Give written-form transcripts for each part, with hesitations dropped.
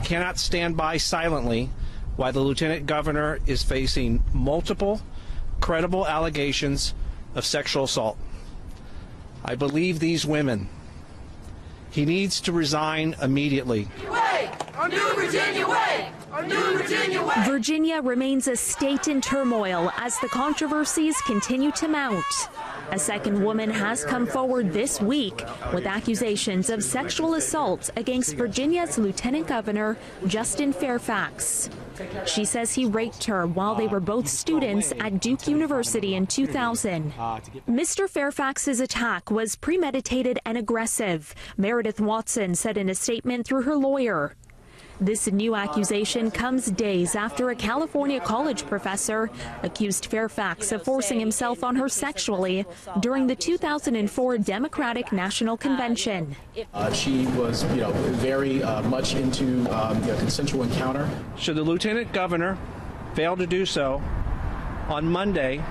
cannot stand by silently while the Lieutenant Governor is facing multiple credible allegations of sexual assault. I believe these women. He needs to resign immediately. Virginia remains a state in turmoil as the controversies continue to mount. A second woman has come forward this week with accusations of sexual assault against Virginia's Lieutenant Governor Justin Fairfax. She says he raped her while they were both students at Duke University in 2000. Mr. Fairfax's attack was premeditated and aggressive, Meredith Watson said in a statement through her lawyer. This new accusation comes days after a California college professor accused Fairfax of forcing himself on her sexually during the 2004 Democratic National Convention. She was, very much into a consensual encounter. Should the Lieutenant Governor fail to do so, on Monday,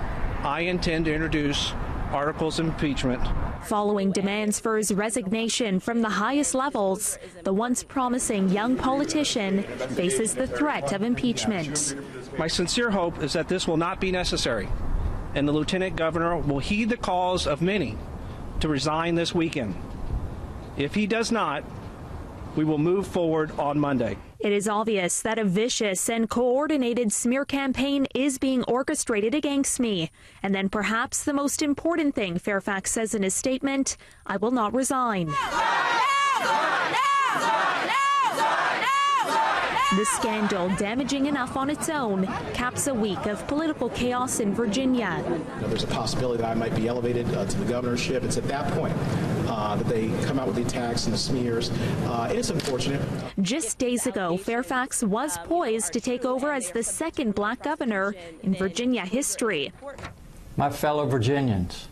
I intend to introduce articles of impeachment. Following demands for his resignation from the highest levels, the once promising young politician faces the threat of impeachment. My sincere hope is that this will not be necessary, and the Lieutenant Governor will heed the calls of many to resign this weekend. If he does not, we will move forward on Monday. It is obvious that a vicious and coordinated smear campaign is being orchestrated against me. And then perhaps the most important thing Fairfax says in his statement, I will not resign. The scandal, damaging enough on its own, caps a week of political chaos in Virginia. There's a possibility that I might be elevated to the governorship. It's at that point that they come out with the attacks and the smears. It's unfortunate. Just days ago, Fairfax was poised to take over as the second black governor in Virginia history. My fellow Virginians,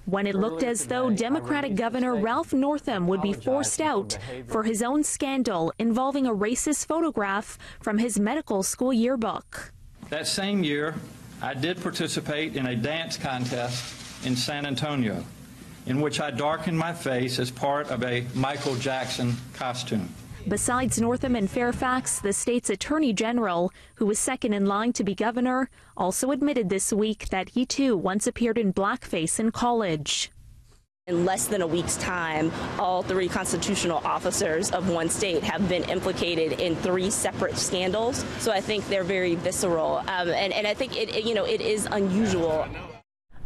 when it looked as though Democratic Governor Ralph Northam would be forced out for his own scandal involving a racist photograph from his medical school yearbook. That same year, I did participate in a dance contest in San Antonio, in which I darkened my face as part of a Michael Jackson costume. Besides Northam and Fairfax, the state's attorney general, who was second in line to be governor, also admitted this week that he too once appeared in blackface in college. In less than a week's time, all three constitutional officers of one state have been implicated in 3 separate scandals. So I think they're very visceral, and I think it is unusual.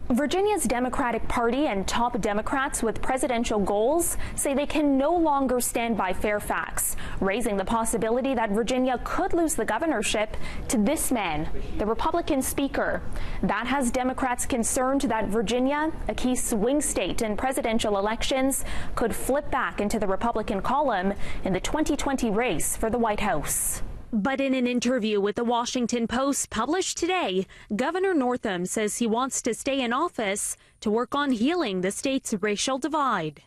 Virginia's Democratic Party and top Democrats with presidential goals say they can no longer stand by Fairfax, raising the possibility that Virginia could lose the governorship to this man, the Republican Speaker. That has Democrats concerned that Virginia, a key swing state in presidential elections, could flip back into the Republican column in the 2020 race for the White House. But in an interview with the Washington Post published today, Governor Northam says he wants to stay in office to work on healing the state's racial divide.